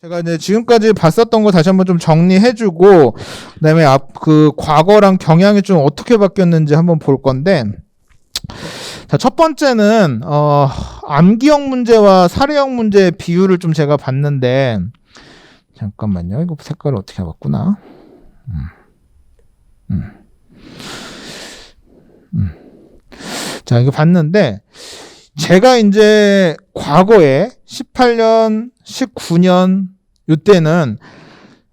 제가 이제 지금까지 봤었던 거 다시 한번 좀 정리해주고, 그다음에 과거랑 경향이 좀 어떻게 바뀌었는지 한번 볼 건데, 자, 첫 번째는, 암기형 문제와 사례형 문제의 비율을 좀 제가 봤는데, 잠깐만요. 이거 색깔을 어떻게 해봤구나. 자, 이거 봤는데, 제가 이제 과거에 18년, 19년 이때는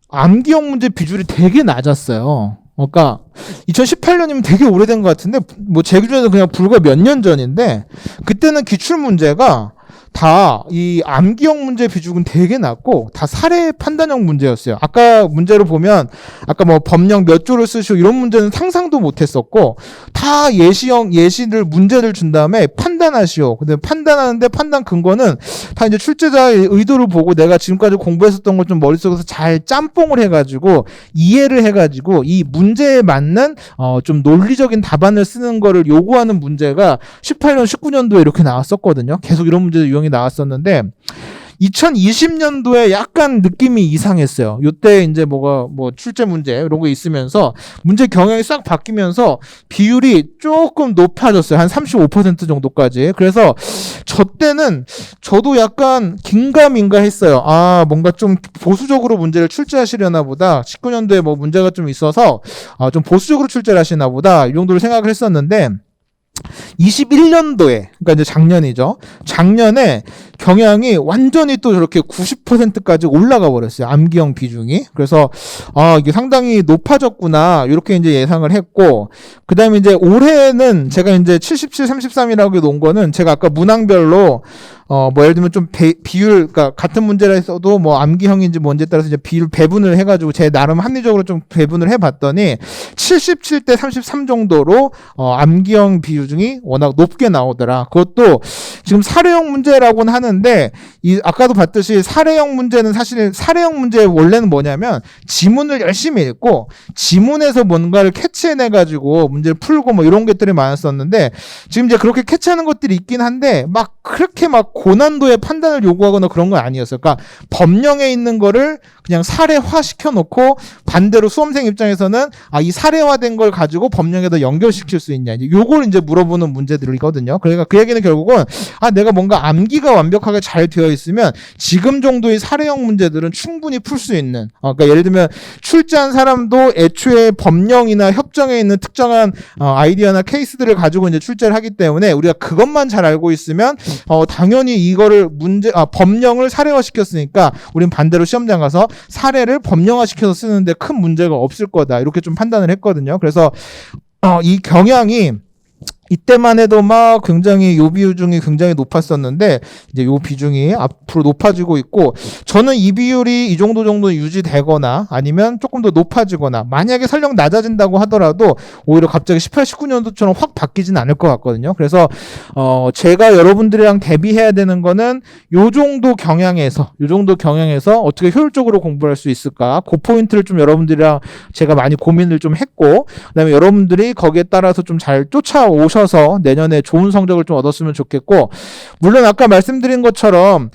암기형 문제 비율이 되게 낮았어요. 그러니까 2018년이면 되게 오래된 것 같은데 뭐 제 기준에서 그냥 불과 몇 년 전인데 그때는 기출 문제가 다 이 암기형 문제 비중은 되게 낮고 다 사례 판단형 문제였어요. 아까 문제를 보면 아까 뭐 법령 몇 조를 쓰시고 이런 문제는 상상도 못했었고 다 예시를 문제를 준 다음에 판단하시오. 근데 판단하는데 판단 근거는 다 이제 출제자의 의도를 보고 내가 지금까지 공부했었던 걸 좀 머릿속에서 잘 짬뽕을 해가지고 이해를 해가지고 이 문제에 맞는 좀 논리적인 답안을 쓰는 거를 요구하는 문제가 18년, 19년도에 이렇게 나왔었거든요. 계속 이런 문제도 유형이 나왔었는데 2020년도에 약간 느낌이 이상했어요. 요때 이제 뭐 출제 문제 이런 거 있으면서 문제 경향이 싹 바뀌면서 비율이 조금 높아졌어요. 한 35% 정도까지. 그래서 저 때는 저도 약간 긴가민가 했어요. 아, 뭔가 좀 보수적으로 문제를 출제하시려나 보다. 19년도에 뭐 문제가 좀 있어서 좀 보수적으로 출제를 하시나 보다. 이 정도로 생각을 했었는데 21년도에, 그러니까 이제 작년이죠. 작년에 경향이 완전히 또 저렇게 90%까지 올라가 버렸어요. 암기형 비중이. 그래서, 이게 상당히 높아졌구나. 이렇게 이제 예상을 했고, 그 다음에 이제 올해는 제가 이제 77, 33이라고 놓은 거는 제가 아까 문항별로 예를 들면 좀 비율, 그러니까 같은 문제라 해서도 뭐 암기형인지 뭔지에 따라서 이제 비율 배분을 해가지고 제 나름 합리적으로 좀 배분을 해봤더니 77대 33 정도로 암기형 비중이 워낙 높게 나오더라. 그것도 지금 사례형 문제라고는 하는데 아까도 봤듯이 사례형 문제는 사실 사례형 문제의 원래는 뭐냐면 지문을 열심히 읽고 지문에서 뭔가를 캐치해내가지고 문제를 풀고 뭐 이런 것들이 많았었는데 지금 이제 그렇게 캐치하는 것들이 있긴 한데 막 그렇게 막 고난도의 판단을 요구하거나 그런 건 아니었어요. 그러니까 법령에 있는 거를 그냥 사례화 시켜놓고 반대로 수험생 입장에서는 이 사례화된 걸 가지고 법령에다 연결시킬 수 있냐. 요걸 이제 물어보는 문제들이거든요. 그러니까 그 얘기는 결국은 내가 뭔가 암기가 완벽하게 잘 되어 있으면 지금 정도의 사례형 문제들은 충분히 풀 수 있는. 그러니까 예를 들면 출제한 사람도 애초에 법령이나 협정에 있는 특정한 아이디어나 케이스들을 가지고 이제 출제를 하기 때문에 우리가 그것만 잘 알고 있으면 당연히 이거를 법령을 사례화 시켰으니까 우린 반대로 시험장 가서 사례를 법령화 시켜서 쓰는데 큰 문제가 없을 거다. 이렇게 좀 판단을 했거든요. 그래서 이 경향이 이때만 해도 막 굉장히 요 비중이 굉장히 높았었는데 이제 요 비중이 앞으로 높아지고 있고 저는 이 비율이 이 정도 유지되거나 아니면 조금 더 높아지거나 만약에 설령 낮아진다고 하더라도 오히려 갑자기 18, 19년도처럼 확 바뀌진 않을 것 같거든요. 그래서 제가 여러분들이랑 대비해야 되는 거는 요 정도 경향에서 어떻게 효율적으로 공부할 수 있을까? 그 포인트를 좀 여러분들이랑 제가 많이 고민을 좀 했고 그다음에 여러분들이 거기에 따라서 좀 잘 쫓아오셔서 내년에 좋은 성적을 좀 얻었으면 좋겠고 물론 아까 말씀드린 것처럼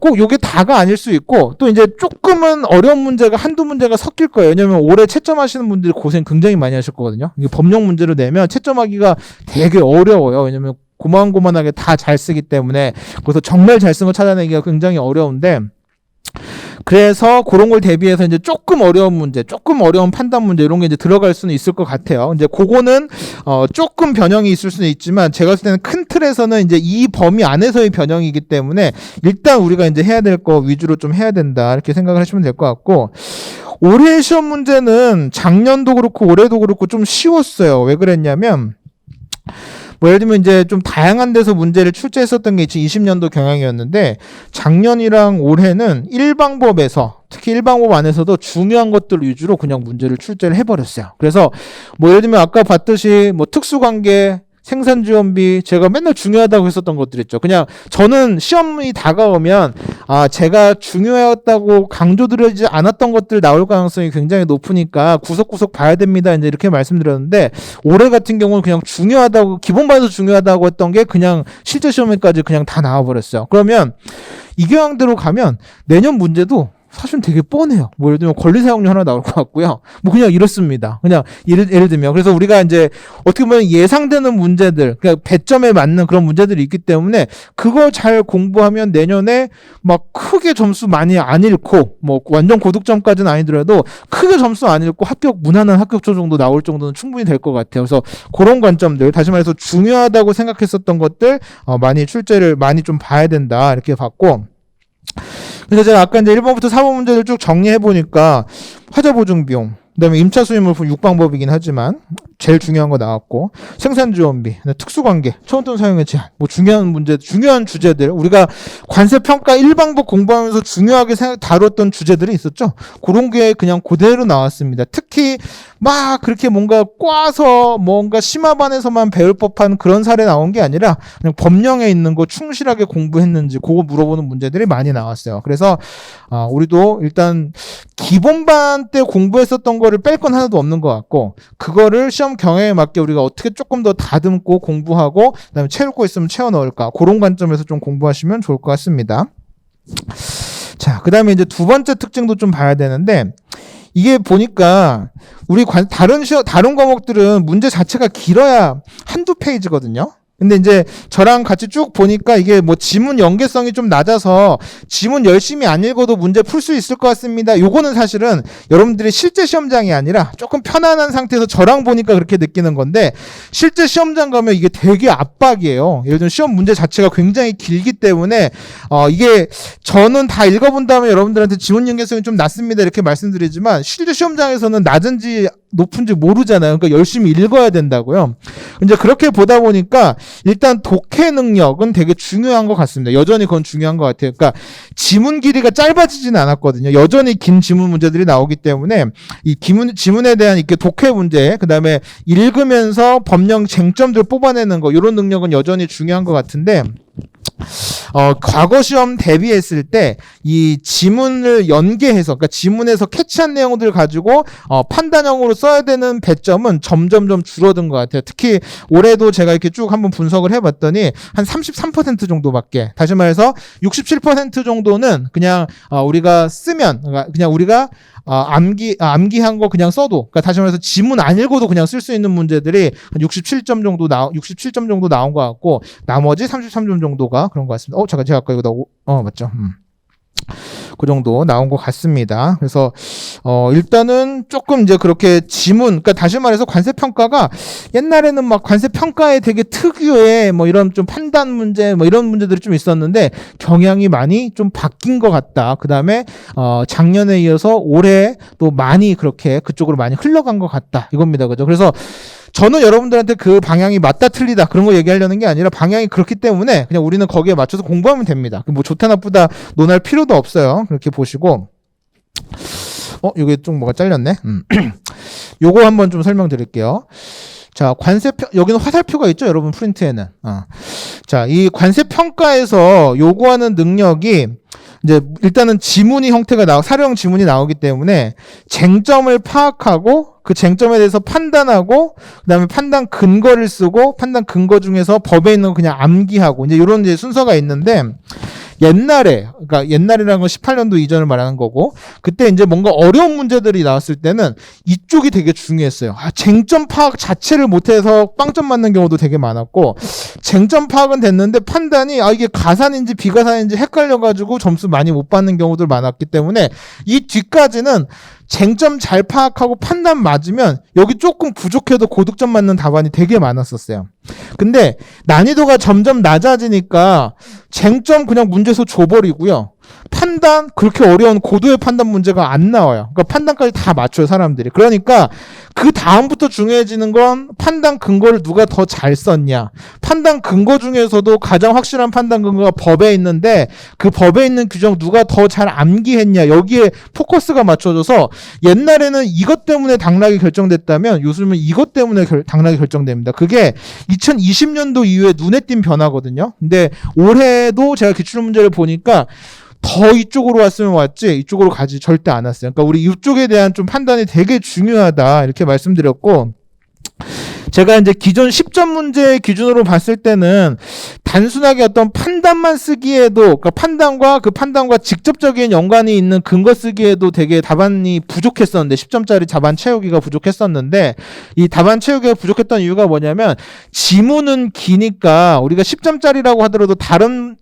꼭 요게 다가 아닐 수 있고 또 이제 조금은 어려운 문제가 한두 문제가 섞일 거예요. 왜냐면 올해 채점하시는 분들이 고생 굉장히 많이 하실 거거든요. 이게 법령 문제로 내면 채점하기가 되게 어려워요. 왜냐면 고만고만하게 다 잘 쓰기 때문에 그래서 정말 잘 쓴 거 찾아내기가 굉장히 어려운데 그래서 그런 걸 대비해서 이제 조금 어려운 문제, 조금 어려운 판단 문제 이런 게 이제 들어갈 수는 있을 것 같아요. 이제 그거는 조금 변형이 있을 수는 있지만 제가 봤을 때는 큰 틀에서는 이제 이 범위 안에서의 변형이기 때문에 일단 우리가 이제 해야 될 거 위주로 좀 해야 된다 이렇게 생각을 하시면 될 것 같고 올해 시험 문제는 작년도 그렇고 올해도 그렇고 좀 쉬웠어요. 왜 그랬냐면 예를 들면 이제 좀 다양한 데서 문제를 출제했었던 게 2020년도 경향이었는데 작년이랑 올해는 일방법에서 특히 일방법 안에서도 중요한 것들 위주로 그냥 문제를 출제를 해버렸어요. 그래서 예를 들면 아까 봤듯이 특수관계 생산지원비 제가 맨날 중요하다고 했었던 것들 있죠. 그냥 저는 시험이 다가오면 제가 중요했다고 강조드리지 않았던 것들 나올 가능성이 굉장히 높으니까 구석구석 봐야 됩니다. 이제 이렇게 말씀드렸는데 올해 같은 경우는 그냥 중요하다고 기본반에서 중요하다고 했던 게 그냥 실제 시험에까지 그냥 다 나와버렸어요. 그러면 이 경향대로 가면 내년 문제도 사실 되게 뻔해요. 뭐 예를 들면 권리 사용료 하나 나올 것 같고요. 뭐 그냥 이렇습니다. 그냥 예를 들면 그래서 우리가 이제 어떻게 보면 예상되는 문제들, 그러니까 배점에 맞는 그런 문제들이 있기 때문에 그걸 잘 공부하면 내년에 막 크게 점수 많이 안 잃고 뭐 완전 고득점까지는 아니더라도 크게 점수 안 잃고 무난한 합격점 정도 나올 정도는 충분히 될 것 같아요. 그래서 그런 관점들, 다시 말해서 중요하다고 생각했었던 것들 많이 출제를 많이 좀 봐야 된다 이렇게 봤고. 그래서 제가 아까 이제 1번부터 4번 문제를 쭉 정리해 보니까 화재 보증 비용, 그다음에 임차 수입물품 6방법이긴 하지만 제일 중요한 거 나왔고, 생산지원비, 특수관계, 처운돈 사용의 제한, 뭐 중요한 문제, 중요한 주제들, 우리가 관세평가 1방법 공부하면서 중요하게 다뤘던 주제들이 있었죠. 그런 게 그냥 그대로 나왔습니다. 특히 막 그렇게 뭔가 꽈서 뭔가 심화반에서만 배울 법한 그런 사례 나온 게 아니라 그냥 법령에 있는 거 충실하게 공부했는지 그거 물어보는 문제들이 많이 나왔어요. 그래서 우리도 일단 기본반 때 공부했었던 거를 뺄 건 하나도 없는 것 같고, 그거를 시험 경향에 맞게 우리가 어떻게 조금 더 다듬고 공부하고 그다음에 채울 거 있으면 채워 넣을까, 그런 관점에서 좀 공부하시면 좋을 것 같습니다. 자, 그다음에 이제 두 번째 특징도 좀 봐야 되는데, 이게 보니까 우리 다른 과목들은 문제 자체가 길어야 한두 페이지거든요. 근데 이제 저랑 같이 쭉 보니까 이게 뭐 지문 연계성이 좀 낮아서 지문 열심히 안 읽어도 문제 풀 수 있을 것 같습니다. 요거는 사실은 여러분들이 실제 시험장이 아니라 조금 편안한 상태에서 저랑 보니까 그렇게 느끼는 건데, 실제 시험장 가면 이게 되게 압박이에요. 예를 들면 시험 문제 자체가 굉장히 길기 때문에 이게 저는 다 읽어본 다음에 여러분들한테 지문 연계성이 좀 낮습니다 이렇게 말씀드리지만, 실제 시험장에서는 낮은지 높은지 모르잖아요. 그러니까 열심히 읽어야 된다고요. 이제 그렇게 보다 보니까 일단 독해 능력은 되게 중요한 것 같습니다. 여전히 그건 중요한 것 같아요. 그러니까 지문 길이가 짧아지지는 않았거든요. 여전히 긴 지문 문제들이 나오기 때문에 이 지문에 대한 이렇게 독해 문제, 그다음에 읽으면서 법령 쟁점들 뽑아내는 거, 이런 능력은 여전히 중요한 것 같은데, 과거 시험 대비했을 때 이 지문을 연계해서, 그러니까 지문에서 캐치한 내용들 가지고 판단형으로 써야 되는 배점은 점점점 줄어든 것 같아요. 특히 올해도 제가 이렇게 쭉 한번 분석을 해봤더니 한 33% 정도밖에, 다시 말해서 67% 정도는 그냥 우리가 쓰면, 그냥 우리가 암기한 거 그냥 써도, 그러니까 다시 말해서 지문 안 읽어도 그냥 쓸 수 있는 문제들이 한 67점 정도 나온 것 같고, 나머지 33점 정도가 그런 것 같습니다. 잠깐, 제가 아까 이거 맞죠? 그 정도 나온 것 같습니다. 그래서 일단은 조금 이제 그렇게 그러니까 다시 말해서 관세평가가 옛날에는 막 관세평가에 되게 특유의 뭐 이런 좀 판단 문제 뭐 이런 문제들이 좀 있었는데, 경향이 많이 좀 바뀐 것 같다. 그 다음에 작년에 이어서 올해 또 많이 그렇게 그쪽으로 많이 흘러간 것 같다, 이겁니다. 그죠? 그래서 저는 여러분들한테 그 방향이 맞다 틀리다 그런 거 얘기하려는 게 아니라, 방향이 그렇기 때문에 그냥 우리는 거기에 맞춰서 공부하면 됩니다. 뭐 좋다 나쁘다 논할 필요도 없어요. 그렇게 보시고, 이게 좀 뭐가 잘렸네. 요거 한번 좀 설명드릴게요. 자, 여기는 화살표가 있죠, 여러분 프린트에는. 자, 이 관세평가에서 요구하는 능력이 이제 일단은 지문이 형태가 사료형 지문이 나오기 때문에 쟁점을 파악하고 그 쟁점에 대해서 판단하고, 그다음에 판단 근거를 쓰고, 판단 근거 중에서 법에 있는 거 그냥 암기하고, 이제 이런 이제 순서가 있는데, 그러니까 옛날이라는 건 18년도 이전을 말하는 거고, 그때 이제 뭔가 어려운 문제들이 나왔을 때는 이쪽이 되게 중요했어요. 쟁점 파악 자체를 못해서 빵점 맞는 경우도 되게 많았고, 쟁점 파악은 됐는데 판단이 이게 가산인지 비가산인지 헷갈려가지고 점수 많이 못 받는 경우들 많았기 때문에, 이 뒤까지는 쟁점 잘 파악하고 판단 맞으면 여기 조금 부족해도 고득점 맞는 답안이 되게 많았었어요. 근데 난이도가 점점 낮아지니까 쟁점 그냥 문제수 줘버리고요, 판단 그렇게 어려운 고도의 판단 문제가 안 나와요. 그러니까 판단까지 다 맞춰요, 사람들이. 그러니까 그 다음부터 중요해지는 건 판단 근거를 누가 더 잘 썼냐. 판단 근거 중에서도 가장 확실한 판단 근거가 법에 있는데, 그 법에 있는 규정 누가 더 잘 암기했냐, 여기에 포커스가 맞춰져서 옛날에는 이것 때문에 당락이 결정됐다면 요즘은 이것 때문에 당락이 결정됩니다. 그게 2020년도 이후에 눈에 띈 변화거든요. 근데 올해도 제가 기출문제를 보니까 더 이쪽으로 왔으면 왔지 이쪽으로 가지 절대 않았어요. 그러니까 우리 이쪽에 대한 좀 판단이 되게 중요하다 이렇게 말씀드렸고, 제가 이제 기존 10점 문제 기준으로 봤을 때는 단순하게 어떤 판단만 쓰기에도, 그러니까 판단과 직접적인 연관이 있는 근거 쓰기에도 되게 답안이 부족했었는데, 10점짜리 답안 채우기가 부족했었는데, 이 답안 채우기가 부족했던 이유가 뭐냐면 지문은 기니까 우리가 10점짜리라고 하더라도 다른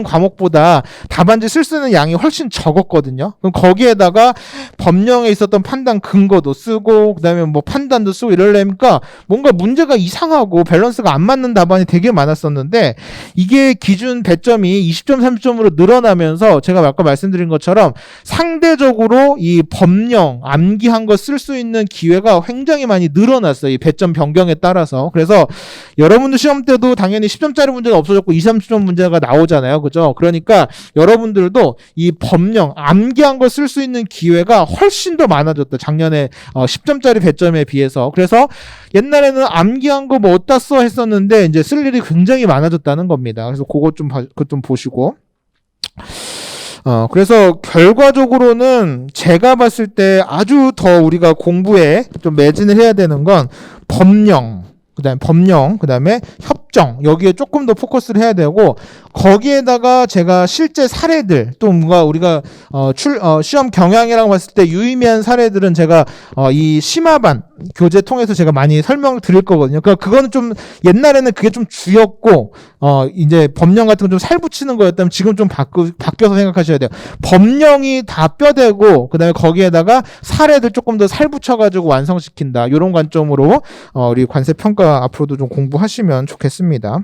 과목보다 답안지 쓸 수 있는 양이 훨씬 적었거든요. 그럼 거기에다가 법령에 있었던 판단 근거도 쓰고, 그다음에 뭐 판단도 쓰고 이러려니까 뭔가 문제가 이상하고 밸런스가 안 맞는 답안이 되게 많았었는데, 이게 기준 배점이 20점, 30점으로 늘어나면서 제가 아까 말씀드린 것처럼 상대적으로 이 법령, 암기한 거 쓸 수 있는 기회가 굉장히 많이 늘어났어요. 이 배점 변경에 따라서. 그래서 여러분들 시험 때도 당연히 10점짜리 문제가 없어졌고 20, 30점 문제가 나오잖아요. 그죠? 그러니까 여러분들도 이 법령, 암기한 거 쓸 수 있는 기회가 훨씬 더 많아졌다. 작년에 10점짜리 배점에 비해서. 그래서 옛날에는 암기한 거 뭐 어디다 써 했었는데 이제 쓸 일이 굉장히 많아졌다는 겁니다. 그래서 그것 좀 보시고. 그래서 결과적으로는 제가 봤을 때 아주 더 우리가 공부에 좀 매진을 해야 되는 건 법령, 그다음에 협정, 여기에 조금 더 포커스를 해야 되고, 거기에다가 제가 실제 사례들, 또 뭔가 우리가 시험 경향이라고 봤을 때 유의미한 사례들은 제가 이 심화반 교재 통해서 제가 많이 설명을 드릴 거거든요. 그러니까 그거는 좀 옛날에는 그게 좀 주였고, 이제 법령 같은 거 좀 살붙이는 거였다면 지금 좀 바뀌어서 생각하셔야 돼요. 법령이 다 뼈대고, 그다음에 거기에다가 사례들 조금 더 살붙여가지고 완성시킨다. 이런 관점으로 우리 관세 평가 앞으로도 좀 공부하시면 좋겠습니다.